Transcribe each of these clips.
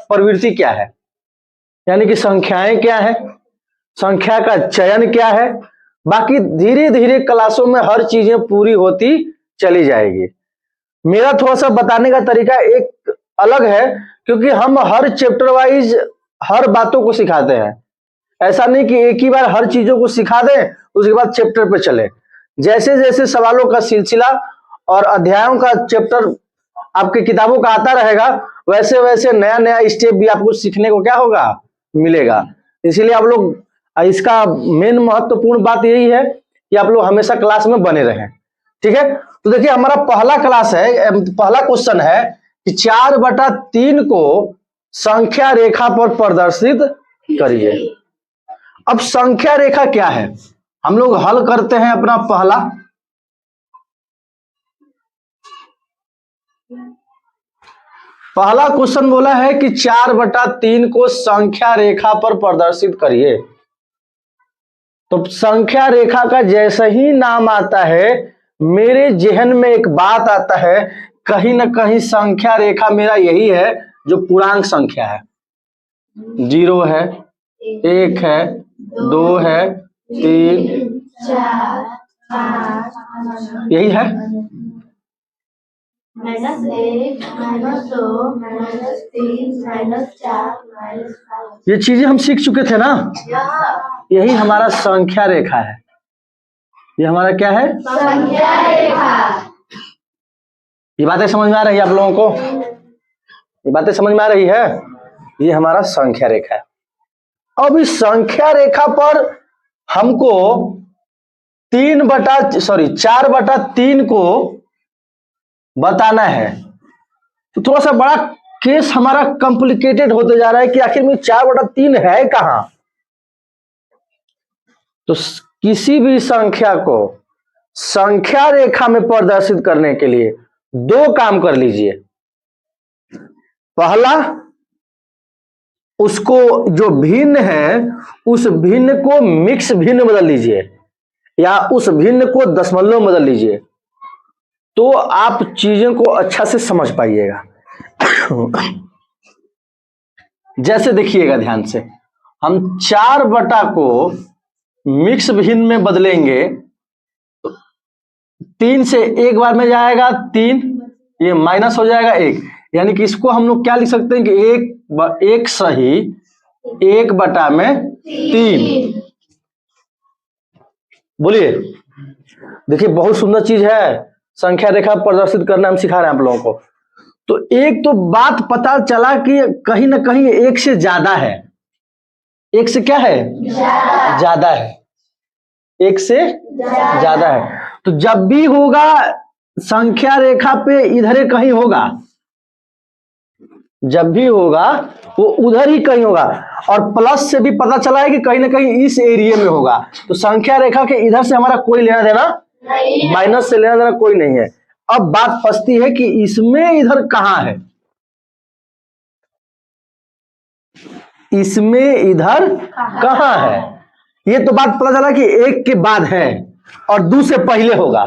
प्रवृत्ति क्या है, यानी कि संख्याएं क्या है, संख्या का चयन क्या है। बाकी धीरे धीरे क्लासों में हर चीजें पूरी होती चली जाएगी। मेरा थोड़ा सा बताने का तरीका एक अलग है, क्योंकि हम हर चैप्टर वाइज हर बातों को सिखाते हैं। ऐसा नहीं कि एक ही बार हर चीजों को सिखा दें उसके बाद चैप्टर पे चले। जैसे जैसे सवालों का सिलसिला और अध्यायों का चैप्टर आपकी किताबों का आता रहेगा, वैसे वैसे नया नया स्टेप भी आपको सीखने को क्या होगा, मिलेगा। इसीलिए आप लोग, इसका मेन महत्वपूर्ण बात यही है कि आप लोग हमेशा क्लास में बने रहें। ठीक है, तो देखिए हमारा पहला क्लास है, पहला क्वेश्चन है कि 4/3 को संख्या रेखा पर प्रदर्शित करिए। अब संख्या रेखा क्या है, हम लोग हल करते हैं अपना पहला क्वेश्चन बोला है कि 4/3 को संख्या रेखा पर प्रदर्शित करिए। तो संख्या रेखा का जैसे ही नाम आता है मेरे जहन में एक बात आता है, कहीं ना कहीं संख्या रेखा मेरा यही है जो पूर्णांक संख्या है। 0 है, 1 है, 2 है, 3, 4, 5, यही है। -1, -2, -3, -4, ये चीजें हम सीख चुके थे ना। यही हमारा संख्या रेखा है। ये हमारा क्या है, संख्या रेखा। ये बातें समझ में आ रही है आप लोगों को, ये बातें समझ में आ रही है। ये हमारा संख्या रेखा है। अब इस संख्या रेखा पर हमको 4/3 को बताना है। तो थोड़ा सा बड़ा केस हमारा कॉम्प्लिकेटेड होते जा रहा है कि आखिर में 4/3 है कहां। तो किसी भी संख्या को संख्या रेखा में प्रदर्शित करने के लिए 2 काम कर लीजिए। पहला, उसको जो भिन्न है उस भिन्न को मिक्स भिन्न बदल लीजिए, या उस भिन्न को दशमलव बदल लीजिए, तो आप चीजों को अच्छा से समझ पाइएगा। जैसे देखिएगा ध्यान से, हम 4 को मिक्स भिन्न में बदलेंगे, 3 से एक बार में जाएगा 3, ये माइनस हो जाएगा 1, यानी कि इसको हम लोग क्या लिख सकते हैं कि एक सही 1/3। बोलिए, देखिए बहुत सुंदर चीज है संख्या रेखा प्रदर्शित करना, हम सिखा रहे हैं आप लोगों को। तो एक तो बात पता चला कि कहीं ना कहीं 1 से ज्यादा है। 1 से क्या है, ज्यादा है, 1 से ज्यादा है। तो जब भी होगा संख्या रेखा पे इधर कहीं होगा, जब भी होगा वो उधर ही कहीं होगा। और प्लस से भी पता चला है कि कहीं ना कहीं इस एरिया में होगा। तो संख्या रेखा के इधर से हमारा कोई लेना देना नहीं, माइनस से लेना देना कोई नहीं है। अब बात फंसती है कि इसमें इधर कहां है, इसमें इधर कहां है। ये तो बात पता चला कि 1 के बाद है और 2 से पहले होगा,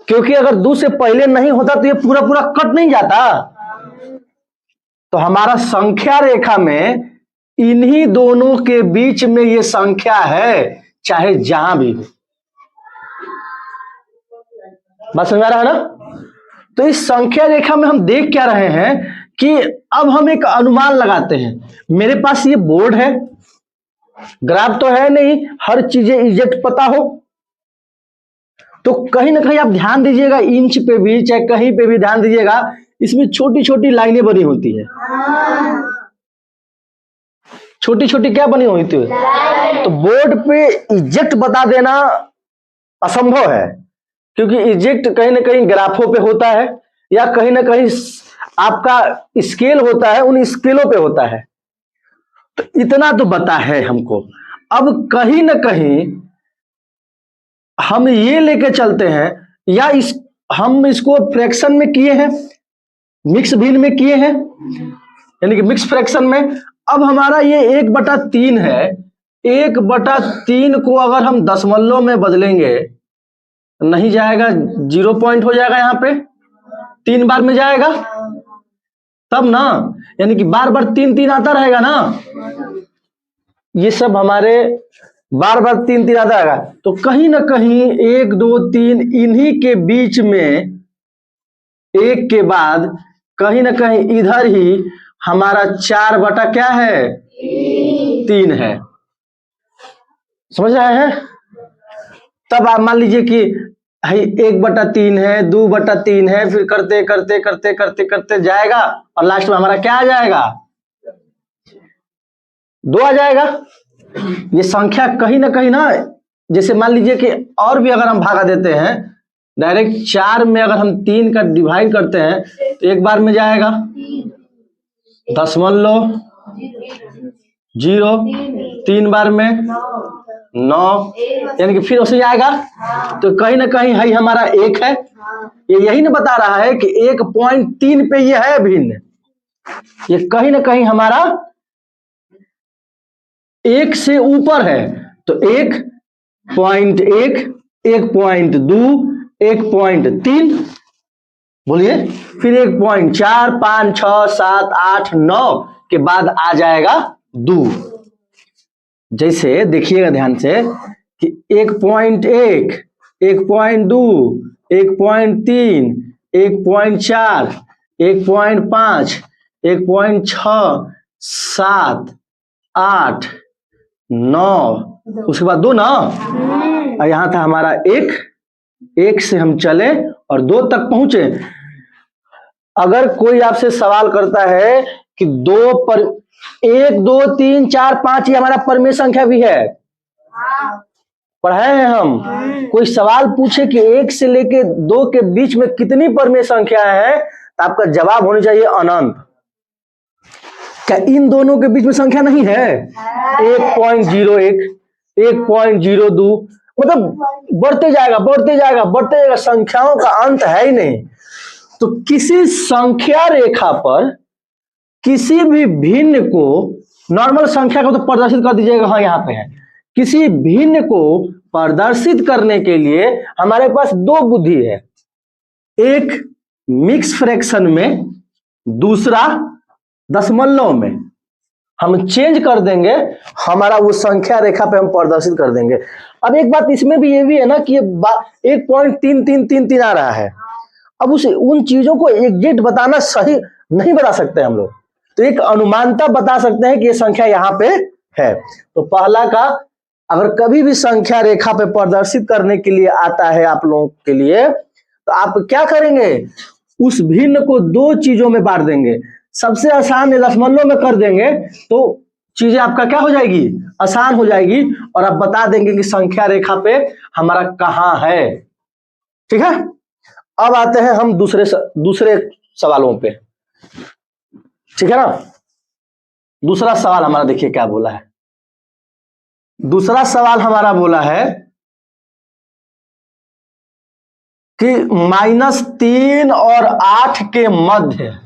क्योंकि अगर 2 से पहले नहीं होता तो ये पूरा पूरा कट नहीं जाता। तो हमारा संख्या रेखा में इन्हीं दोनों के बीच में ये संख्या है, चाहे जहां भी हो। बात समझ आ रहा है ना। तो इस संख्या रेखा में हम देख क्या रहे हैं कि अब हम एक अनुमान लगाते हैं। मेरे पास ये बोर्ड है, ग्राफ तो है नहीं, हर चीजें एग्जैक्ट पता हो, तो कहीं ना कहीं आप ध्यान दीजिएगा, इंच पे भी चाहे कहीं पे भी ध्यान दीजिएगा, इसमें छोटी छोटी लाइनें बनी होती है। छोटी छोटी क्या बनी होती है, तो बोर्ड पे एग्जैक्ट बता देना असंभव है, क्योंकि एग्जैक्ट कहीं ना कहीं ग्राफों पे होता है, या कहीं ना कहीं आपका स्केल होता है, उन स्केलों पे होता है। तो इतना तो पता है हमको। अब कहीं ना कहीं हम ये लेके चलते हैं, या हम इसको फ्रैक्शन में किए हैं, मिक्स भिन्न में किए हैं, यानी कि मिक्स फ्रैक्शन में। अब हमारा ये 1/3 है, 1/3 को अगर हम दशमलव में बदलेंगे नहीं जाएगा, 0 पॉइंट हो जाएगा, यहाँ पे 3 बार में जाएगा। तब ना, यानी कि बार बार 3 3 आता रहेगा ना, ये सब हमारे बार बार 3 3 आता रहेगा, तो कहीं ना कहीं 1 2 3 इन्हीं के बीच में एक के बाद कहीं ना कहीं इधर ही हमारा 4 बटा क्या है, 3 है। समझ रहे हैं? तब आप मान लीजिए कि 1/3 है, 2/3 है, फिर करते करते करते करते करते जाएगा और लास्ट में हमारा क्या आ जाएगा, 2 आ जाएगा। ये संख्या कहीं ना कहीं ना, जैसे मान लीजिए कि और भी अगर हम भागा देते हैं, डायरेक्ट 4 में अगर हम 3 का डिवाइड करते हैं तो एक बार में जाएगा 0.0, 3 बार में 9, यानी कि फिर उसे आएगा, तो कहीं ना कहीं है हमारा 1 है। ये यही ना बता रहा है कि 1.3 पे ये है भिन्न, ये कहीं ना कहीं हमारा 1 से ऊपर है। तो 1.1, 1.2, 1.3, बोलिए, फिर 1.4, 5, 6, 7, 8, 9 के बाद आ जाएगा 2। जैसे देखिएगा ध्यान से कि 1.1, 1.2, 1.3, 1.4, 1.5, 1.6, 7, 8, 9, उसके बाद 2 ना, और यहां था हमारा 1 से हम चले और 2 तक पहुंचे। अगर कोई आपसे सवाल करता है कि 1 2 3 4 5 ये हमारा परमेय संख्या भी है, पढ़ाए हैं हम, कोई सवाल पूछे कि 1 से लेके 2 के बीच में कितनी परमेय संख्या है, तो आपका जवाब होना चाहिए अनंत। क्या इन दोनों के बीच में संख्या नहीं है? 1.01, 1.02, मतलब बढ़ते जाएगा बढ़ते जाएगा बढ़ते जाएगा, संख्याओं का अंत है ही नहीं। तो किसी संख्या रेखा पर किसी भी भिन्न को, नॉर्मल संख्या को तो प्रदर्शित कर दीजिएगा, हाँ यहाँ पे है, किसी भिन्न को प्रदर्शित करने के लिए हमारे पास 2 बुद्धि है, एक मिक्स फ्रैक्शन में, दूसरा दशमलव में। हम चेंज कर देंगे, हमारा वो संख्या रेखा पे हम प्रदर्शित कर देंगे। अब एक बात इसमें भी ये भी है ना कि 1.3333 आ रहा है, अब उन चीजों को एग्जैक्ट बताना सही नहीं बता सकते हम लोग, तो एक अनुमानता बता सकते हैं कि ये संख्या यहाँ पे है। तो पहला का, अगर कभी भी संख्या रेखा पे प्रदर्शित करने के लिए आता है आप लोगों के लिए, तो आप क्या करेंगे, उस भिन्न को 2 चीजों में बांट देंगे। सबसे आसान दशमलव में कर देंगे तो चीजें आपका क्या हो जाएगी, आसान हो जाएगी, और आप बता देंगे कि संख्या रेखा पे हमारा कहां है। ठीक है, अब आते हैं हम दूसरे सवालों पे। ठीक है ना, दूसरा सवाल हमारा देखिए क्या बोला है। दूसरा सवाल हमारा बोला है कि -3 और 8 के मध्य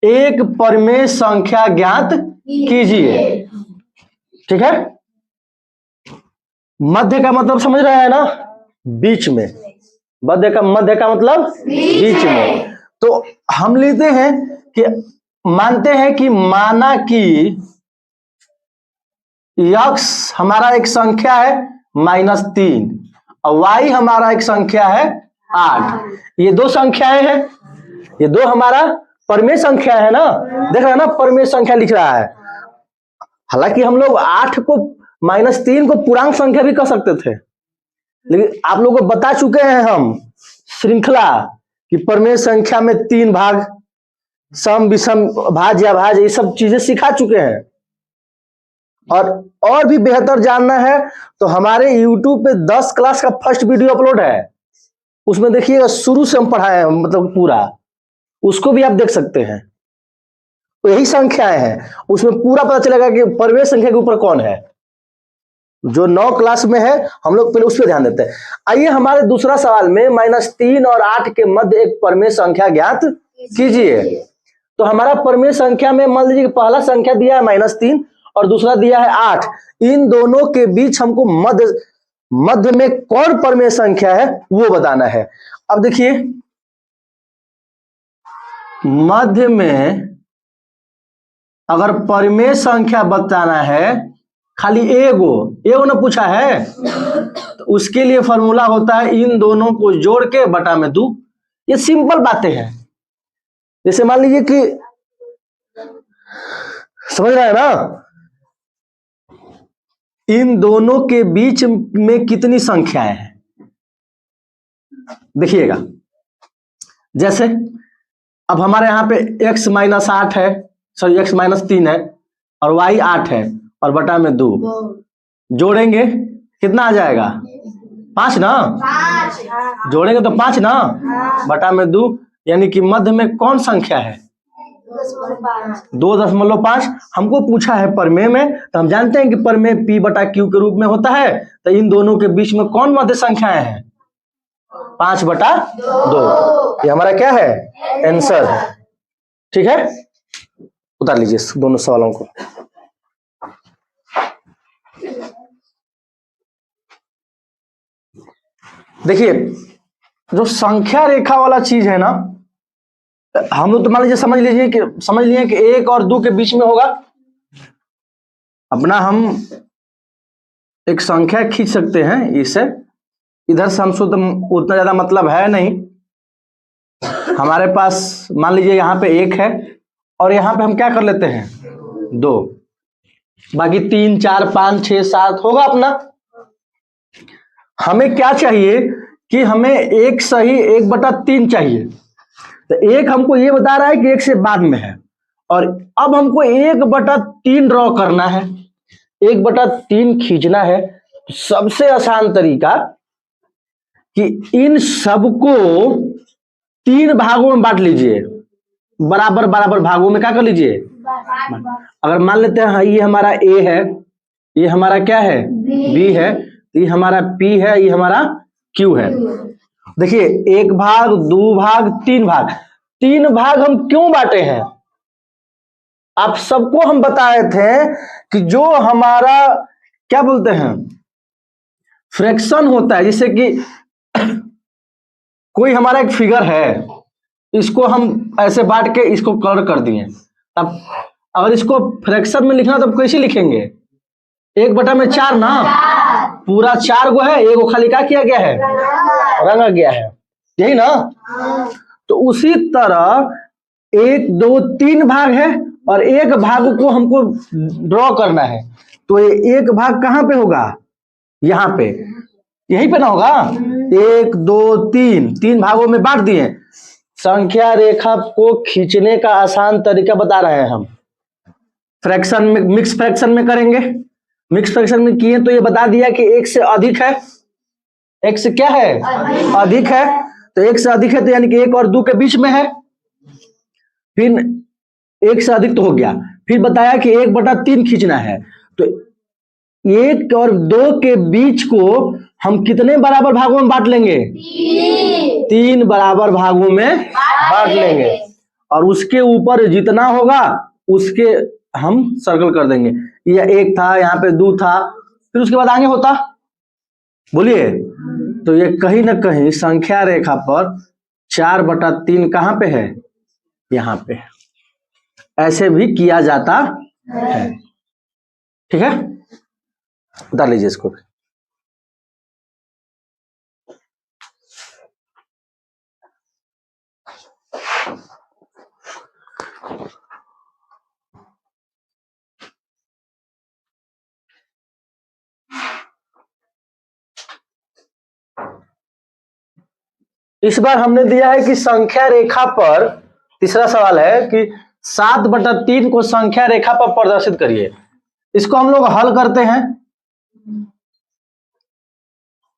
एक परमेय संख्या ज्ञात कीजिए। ठीक है, मध्य का मतलब समझ रहे हैं ना, बीच में, मध्य का मतलब बीच में। तो हम लेते हैं कि मानते हैं कि माना कि x हमारा एक संख्या है -3 और y हमारा एक संख्या है 8। ये 2 संख्याएं हैं, ये 2 हमारा परमेय संख्या है ना, देख रहे हैं ना, परमेय संख्या लिख रहा है। हालांकि हम लोग 8 को -3 को पूर्णांक संख्या भी कह सकते थे, लेकिन आप लोगों को बता चुके हैं हम श्रृंखला कि परमेय संख्या में 3 भाग, सम विषम भाज्य अभाज्य, ये सब चीजें सिखा चुके हैं। और भी बेहतर जानना है तो हमारे YouTube पे 10 क्लास का फर्स्ट वीडियो अपलोड है, उसमें देखिएगा, शुरू से हम पढ़ाए हैं, मतलब पूरा, उसको भी आप देख सकते हैं। तो यही संख्याएं हैं, उसमें पूरा पता चलेगा कि परमेय संख्या के ऊपर कौन है। जो 9 क्लास में है, हम लोग पहले उस पर ध्यान देते हैं। आइए हमारे दूसरा सवाल में -3 और 8 के मध्य एक परमेय संख्या ज्ञात कीजिए। तो हमारा परमेय संख्या में मान लीजिए कि पहला संख्या दिया है -3 और दूसरा दिया है 8, इन दोनों के बीच हमको मध्य में कौन परमेय संख्या है वो बताना है। अब देखिए, मध्य में अगर परिमेय संख्या बताना है, खाली एगो ने पूछा है, तो उसके लिए फॉर्मूला होता है इन दोनों को जोड़ के बटा में 2। ये सिंपल बातें हैं। जैसे मान लीजिए कि समझ रहे हैं ना, इन दोनों के बीच में कितनी संख्याएं हैं, देखिएगा। जैसे अब हमारे यहाँ पे x - 8 है, सॉरी x - 3 है और y 8 है और बटा में 2, जोड़ेंगे कितना आ जाएगा? 5 ना? जोड़ेंगे तो 5 ना, बटा में 2, यानी कि मध्य में कौन संख्या है? 2.5। हमको पूछा है परिमेय में, तो हम जानते हैं कि परिमेय p बटा q के रूप में होता है, तो इन दोनों के बीच में कौन मध्य संख्याएं हैं? 5/2। ये हमारा क्या है? आंसर है। ठीक है, उतार लीजिए दोनों सवालों को। देखिए, जो संख्या रेखा वाला चीज है ना, हम लोग तो मान लीजिए समझ लिए कि 1 और 2 के बीच में होगा। अपना हम एक संख्या खींच सकते हैं इससे, इधर से हमसे तो उतना ज्यादा मतलब है नहीं। हमारे पास मान लीजिए यहाँ पे 1 है और यहाँ पे हम क्या कर लेते हैं? 2, बाकी 3 4 5 6 7 होगा अपना। हमें क्या चाहिए कि हमें 1 सही 1/3 चाहिए। तो 1 हमको ये बता रहा है कि 1 से बाद में है, और अब हमको 1/3 ड्रॉ करना है, 1/3 खींचना है। सबसे आसान तरीका कि इन सबको 3 भागों में बांट लीजिए, बराबर बराबर भागों में क्या कर लीजिए? अगर मान लेते हैं ये हमारा A है, ये हमारा क्या है? B है, ये हमारा P है, ये हमारा Q है। देखिए 1 भाग 2 भाग 3 भाग, 3 भाग हम क्यों बांटे हैं? आप सबको हम बताए थे कि जो हमारा क्या बोलते हैं फ्रैक्शन होता है, जैसे कि कोई हमारा एक फिगर है, इसको हम ऐसे बांट के इसको कलर कर दिए। अब अगर इसको फ्रैक्शन में लिखना तो कैसे लिखेंगे? 1/4 ना, पूरा 4 गो है, एगो खाली क्या किया गया है? रंगा गया है, यही ना? तो उसी तरह 1 2 3 भाग है और एक भाग को हमको ड्रॉ करना है, तो ये एक भाग कहाँ पे होगा? यहाँ पे, यहीं पे ना होगा? 1 2 3 भागों में बांट दिए। संख्या रेखा को खींचने का आसान तरीका बता रहे हैं हम। फ्रैक्शन में, मिक्स फ्रैक्शन में करेंगे। मिक्स फ्रैक्शन में किए तो ये बता दिया कि 1 से अधिक है, 1 से क्या है? अधिक है। तो 1 से अधिक है तो यानी कि 1 और 2 के बीच में है। फिर 1 से अधिक तो हो गया, फिर बताया कि 1/3 खींचना है। तो 1 और 2 के बीच को हम कितने बराबर भागों में बांट लेंगे? 3 बराबर भागों में बांट लेंगे, और उसके ऊपर जितना होगा उसके हम सर्कल कर देंगे। ये 1 था, यहाँ पे 2 था, फिर उसके बाद आगे होता, बोलिए। तो ये कहीं ना कहीं संख्या रेखा पर 4/3 कहाँ पे है? यहाँ पे। ऐसे भी किया जाता है। ठीक है, उतार लीजिए इसको। इस बार हमने दिया है कि संख्या रेखा पर, तीसरा सवाल है कि 7/3 को संख्या रेखा पर प्रदर्शित करिए। इसको हम लोग हल करते हैं।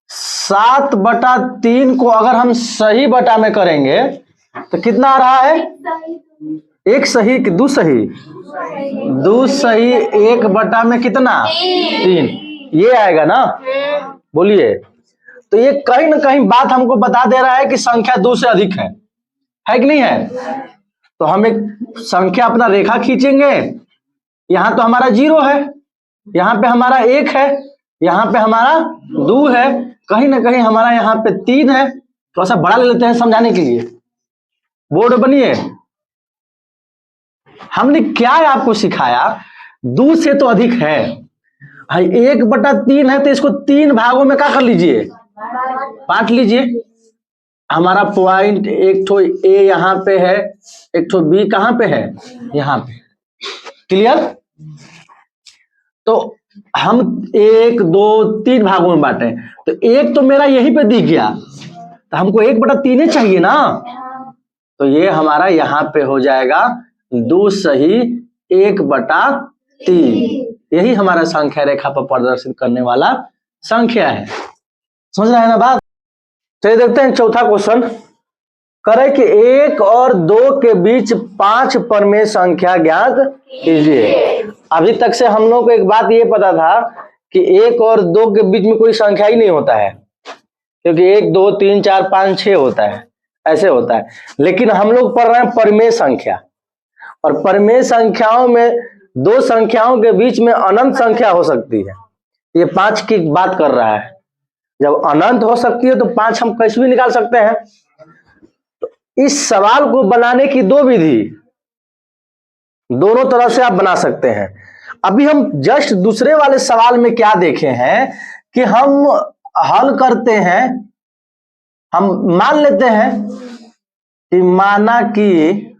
7/3 को अगर हम सही बटा में करेंगे तो कितना आ रहा है? 1 सही कि 2 सही? 2 सही 1 बटा में कितना? 3, ये आएगा ना? बोलिए। तो ये कहीं ना कहीं बात हमको बता दे रहा है कि संख्या 2 से अधिक है कि नहीं है? तो हम एक संख्या अपना रेखा खींचेंगे। यहां तो हमारा 0 है, यहाँ पे हमारा 1 है, यहाँ पे हमारा 2 है, कहीं ना कहीं हमारा यहाँ पे 3 है। थोड़ा सा बड़ा ले लेते हैं समझाने के लिए। बोर्ड बनिए। हमने क्या आपको सिखाया, 2 से तो अधिक है, 1/3 है तो इसको 3 भागों में क्या कर लीजिए, बांट लीजिए। हमारा पॉइंट एक ठो ए यहाँ पे है, एक ठो बी कहाँ पे है, यहाँ पे। क्लियर? तो हम 1, 2, 3 भागों में बांटे, तो एक तो मेरा यहीं पे दिख गया, तो हमको 1/3 चाहिए ना, तो ये हमारा यहाँ पे हो जाएगा 2 सही 1/3। यही हमारा संख्या रेखा पर प्रदर्शित करने वाला संख्या है। समझ रहे हैं ना बात? चलिए देखते हैं चौथा क्वेश्चन। करें कि 1 और 2 के बीच 5 परमेय संख्या ज्ञात कीजिए। अभी तक से हम लोग को एक बात ये पता था कि 1 और 2 के बीच में कोई संख्या ही नहीं होता है, क्योंकि 1, 2, 3, 4, 5, 6 होता है, ऐसे होता है। लेकिन हम लोग पढ़ रहे हैं परमेय संख्या, और परमेय संख्याओं में 2 संख्याओं के बीच में अनंत संख्या हो सकती है। ये 5 की बात कर रहा है। जब अनंत हो सकती है तो 5 हम कैसे भी निकाल सकते हैं। तो इस सवाल को बनाने की 2 विधि, दोनों तरह से आप बना सकते हैं। अभी हम जस्ट दूसरे वाले सवाल में क्या देखे हैं कि हम हल करते हैं, हम मान लेते हैं कि माना कि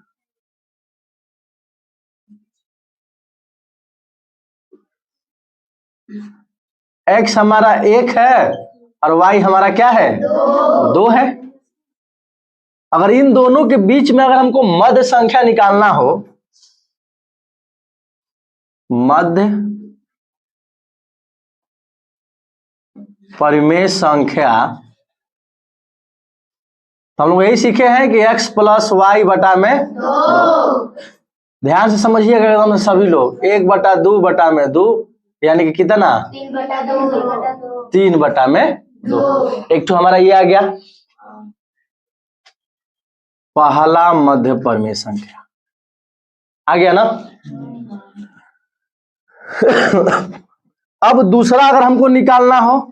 x हमारा 1 है और y हमारा क्या है, 2 है। अगर इन दोनों के बीच में अगर हमको मध्य संख्या निकालना हो, मध्य परिमेय संख्या, तो हम लोग यही सीखे हैं कि x + y बटा में 2। ध्यान से समझिएगा एकदम सभी लोग, 1/2 बटा में 2, यानी कि कितना, 3 बटा में 2। एक तो हमारा ये आ गया पहला मध्य परमेय संख्या, आ गया ना। अब दूसरा अगर हमको निकालना हो,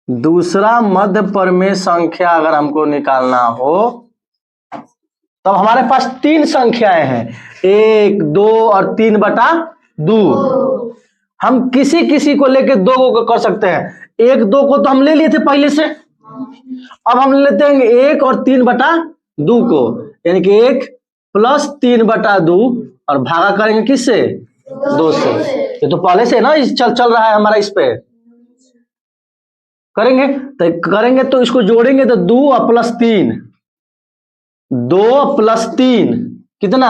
दूसरा मध्य परमेय संख्या अगर हमको निकालना हो, तब हमारे पास 3 संख्याएं हैं, 1, 2 और 3/2। हम किसी किसी को लेके 2 को कर सकते हैं। 1, 2 को तो हम ले लिए थे पहले से, अब हम लेते हैं 1 और 3/2 को, यानी कि 1 + 3/2 और भागा करेंगे किससे, 2 से। ये तो पहले से ना चल रहा है हमारा, इस पे करेंगे तो इसको जोड़ेंगे तो 2 + 3, 2 + 3 कितना,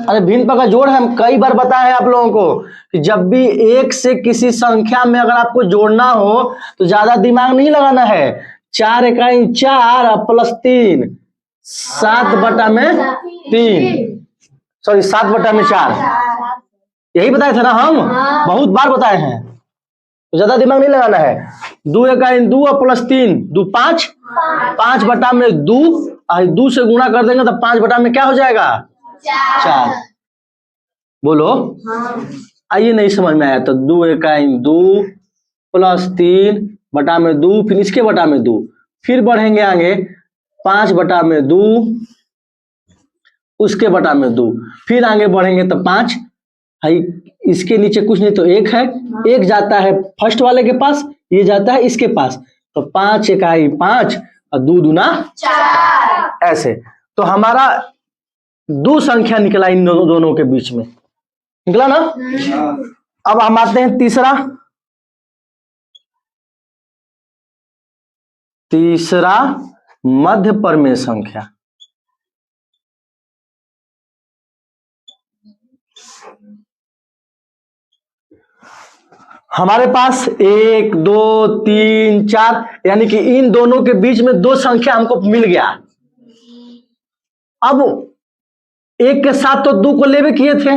अरे भिन्न का जोड़ है। हम कई बार बताए हैं आप लोगों को कि जब भी 1 से किसी संख्या में अगर आपको जोड़ना हो तो ज्यादा दिमाग नहीं लगाना है। 4 × 4 + 3 7/3, सॉरी 7/4, यही बताए थे ना हम, बहुत बार बताए हैं, तो ज्यादा दिमाग नहीं लगाना है। 2 × 2 + 3 2 5, 5/2, 2 से गुणा कर देंगे तो 5 में क्या हो जाएगा, 4। बोलो, आइए नहीं समझ में आया तो 2 × 2 + 3/2, फिर इसके बटा में 2, फिर बढ़ेंगे आगे 5/2, उसके बटा में 2, फिर आगे बढ़ेंगे तो 5, इसके नीचे कुछ नहीं तो 1 है, 1 जाता है फर्स्ट वाले के पास, ये जाता है इसके पास, तो 5 × 5 और 2 दूना 4, ऐसे। तो हमारा 2 संख्या निकला इन दोनों के बीच में, निकला ना। अब हम आते हैं तीसरा मध्य परमेय संख्या। हमारे पास 1, 2, 3, 4, यानी कि इन दोनों के बीच में 2 संख्या हमको मिल गया। अब 1 के साथ तो 2 को लेवे किए थे,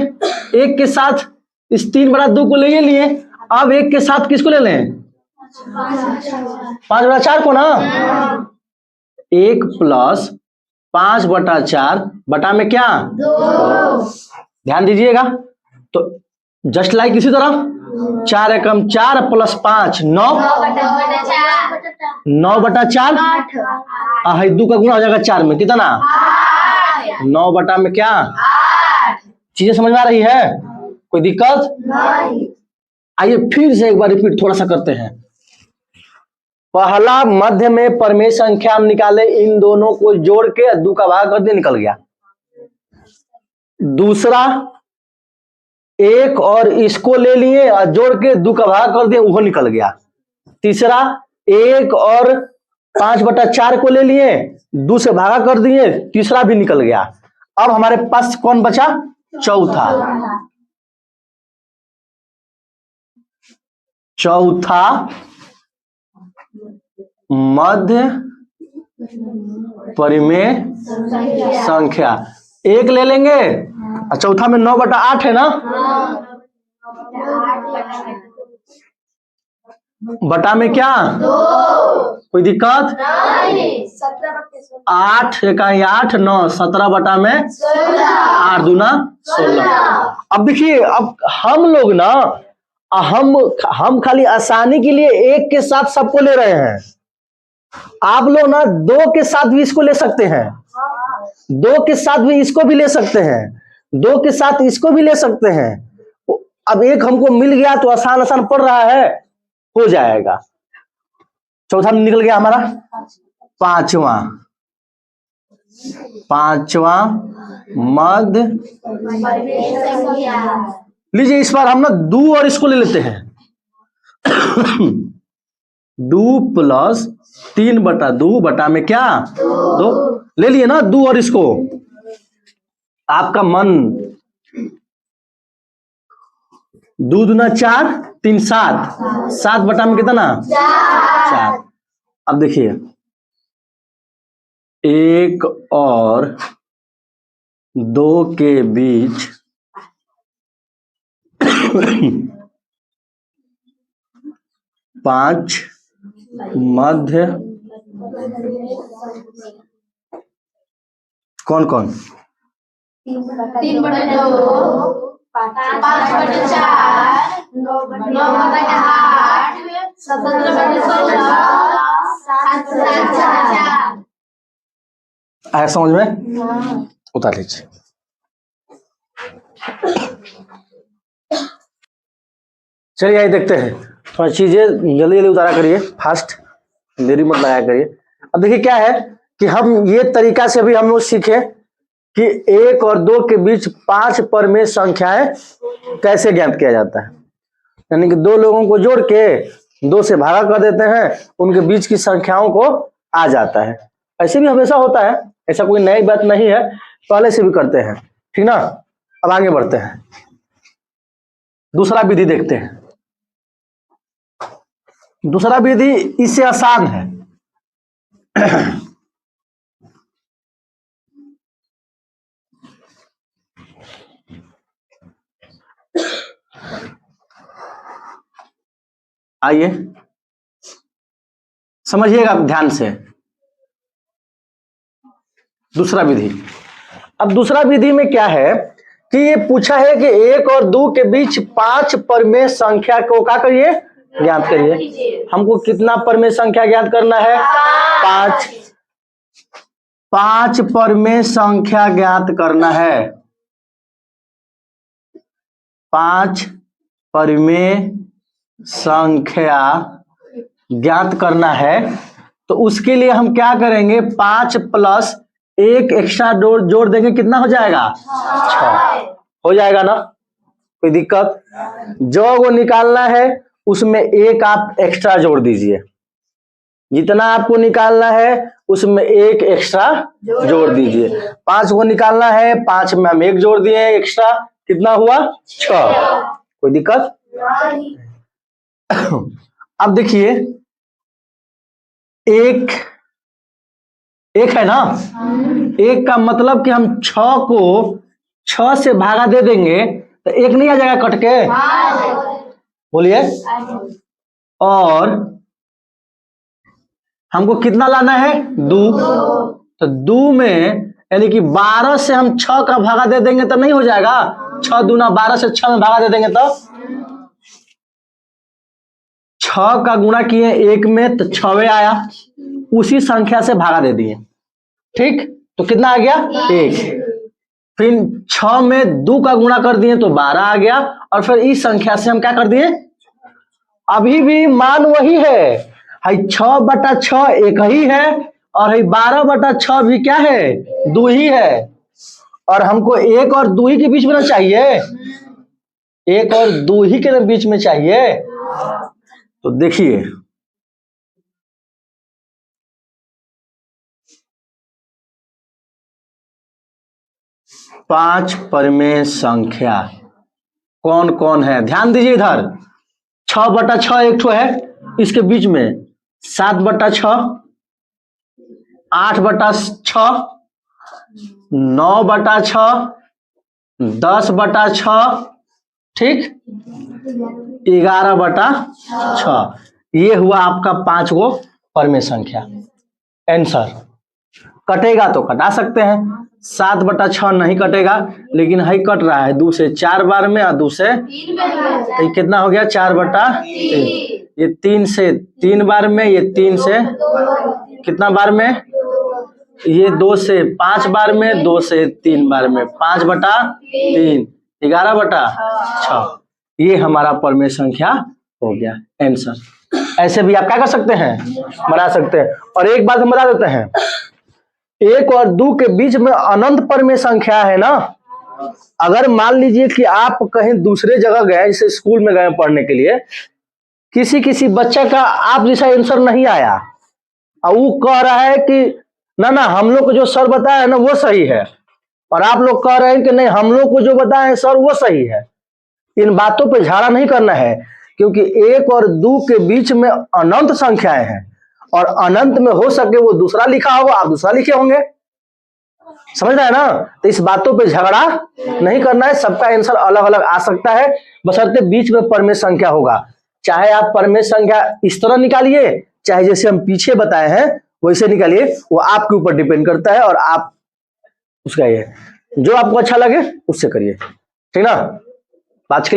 1 के साथ इस 3/2 को ले लिए, अब 1 के साथ किसको ले लें, 5/4 को ना। 1 + 5/4 बटा में क्या, 2। ध्यान दीजिएगा, तो जस्ट लाइक इसी तरह 4 एकम 4 प्लस 5 9, 9/4 2 का गुना हो जाएगा 4 में, कितना 9 बटा में क्या, चीजें समझ में आ रही है, कोई दिक्कत नहीं। आइए फिर से एक बार रिपीट थोड़ा सा करते हैं। पहला मध्य में परमेय संख्या हम निकाले, इन दोनों को जोड़ के 2 का भाग कर दिया, निकल गया। दूसरा एक और इसको ले लिए और जोड़ के 2 का भाग कर दिए, वो निकल गया। तीसरा एक और 5/4 को ले लिए, 2 से भागा कर दिए, तीसरा भी निकल गया। अब हमारे पास कौन बचा, चौथा। चौथा मध्य परिमेय संख्या एक ले लेंगे, और चौथा में 9/8 है ना, बटा में क्या 2, कोई दिक्कत नहीं। 8 एका 8 9 17 बटा में 8 दूना 16। अब देखिए, अब हम लोग ना हम खाली आसानी के लिए एक के साथ सबको ले रहे हैं। आप लोग ना 2 के साथ भी इसको ले सकते हैं, 2 के साथ भी इसको भी ले सकते हैं, 2 के साथ इसको भी ले सकते हैं। अब एक हमको मिल गया तो आसान आसान पड़ रहा है, हो जाएगा। चौथा में निकल गया हमारा पांचवा मध्य। लीजिए इस बार हम ना 2 और इसको ले लेते हैं। 2 प्लस 3/2 बटा में क्या 2 ले लिए ना, 2 और इसको, आपका मन 2 दूना 4 3 7 7 बटा में कितना 4। अब देखिए 1 और 2 के बीच 5 मध्य कौन कौन 3/2 5/4 9/8 17/16 7/4। आया समझ में, उतार लीजिए। चलिए आइए देखते हैं, थोड़ा चीजें जल्दी जल्दी उतारा करिए, फास्ट, देरी मत लगाया करिए। अब देखिए क्या है कि हम ये तरीका से भी हम लोग सीखे कि 1 और 2 के बीच 5 परमेय संख्याएं कैसे ज्ञात किया जाता है। यानी कि 2 लोगों को जोड़ के 2 से भागा कर देते हैं, उनके बीच की संख्याओं को आ जाता है। ऐसे भी हमेशा होता है, ऐसा कोई नई बात नहीं है, पहले से भी करते हैं, ठीक ना। अब आगे बढ़ते हैं, दूसरा विधि देखते हैं। दूसरा विधि इससे आसान है। आइए समझिएगा ध्यान से, दूसरा विधि। अब दूसरा विधि में क्या है कि ये पूछा है कि 1 और 2 के बीच 5 परमेय संख्या को क्या करिए, ज्ञात करिए। हमको कितना परमेय संख्या ज्ञात करना है, 5 परमेय संख्या ज्ञात करना है। 5 परमेय संख्या ज्ञात करना है, तो उसके लिए हम क्या करेंगे, 5 प्लस 1 एक्स्ट्रा जोड़ देंगे, कितना हो जाएगा 6 हो जाएगा ना, कोई दिक्कत। जो वो निकालना है उसमें 1 आप एक्स्ट्रा जोड़ दीजिए, जितना आपको निकालना है उसमें 1 एक्स्ट्रा जोड़ दीजिए। 5 को निकालना है, 5 में हम 1 जोड़ दिए एक्स्ट्रा, कितना हुआ 6, कोई दिक्कत। अब देखिए 1 है ना, 1 का मतलब कि हम 6 को 6 से भागा दे देंगे तो 1 नहीं आ जाएगा कट के, बोलिए। और हमको कितना लाना है 2, तो 2 में यानी कि 12 से हम 6 का भागा दे देंगे तो नहीं हो जाएगा, 6 दूना 12 से 6 में भागा दे देंगे तो 6 का गुणा किए 1 में तो 6 आया, उसी संख्या से भागा दे दिए। ठीक, तो कितना आ गया 1। फिर 6 में 2 का गुणा कर दिए तो 12 आ गया, और फिर इस संख्या से हम क्या कर दिए, अभी भी मान वही है, 6/6 एक ही है, और 12/6 भी क्या है, 2 ही है, और हमको 1 और 2 ही के बीच में ना चाहिए, 1 और 2 ही के बीच में चाहिए। तो देखिए पांच परिमेय संख्या कौन कौन है, ध्यान दीजिए इधर। 6/6 एक ठो है, इसके बीच में 7/6, 8/6, 9/6, 10/6, ठीक, 11/6। ये हुआ आपका 5 गो परिमेय संख्या। आंसर कटेगा तो कटा सकते हैं, 7/6 नहीं कटेगा, लेकिन है कट रहा है 2 से 4 बार में, और 2 से तो ये कितना हो गया 4/3, ये 3 से 3 बार में, ये 3 से कितना बार में, ये 2 से 5 बार में, 2 से 3 बार में, 5/3, 11/6। ये हमारा परिमेय संख्या हो गया आंसर। ऐसे भी आप क्या कर सकते हैं, बना सकते हैं। और एक बात हम बता देते हैं, 1 और 2 के बीच में अनंत परिमेय संख्या है ना। अगर मान लीजिए कि आप कहीं दूसरे जगह गए, जैसे स्कूल में गए पढ़ने के लिए, किसी बच्चा का आप जैसा आंसर नहीं आया, और वो कह रहा है कि ना हम लोग को जो सर बताया है ना वो सही है, और आप लोग कह रहे हैं कि नहीं हम लोग को जो बताया है सर वो सही है। इन बातों पे झगड़ा नहीं करना है, क्योंकि 1 और 2 के बीच में अनंत संख्याएं हैं, और अनंत में हो सके वो दूसरा लिखा होगा, आप दूसरा लिखे होंगे, समझ रहे हैं ना। तो इस बातों पे झगड़ा नहीं करना है, सबका आंसर अलग अलग आ सकता है, बशर्ते बीच में परिमेय संख्या होगा। चाहे आप परिमेय संख्या इस तरह निकालिए, चाहे जैसे हम पीछे बताए हैं वैसे निकालिए, वो आपके ऊपर डिपेंड करता है, और आप उसका ये जो आपको अच्छा लगे उससे करिए, ठीक ना। आज के लिए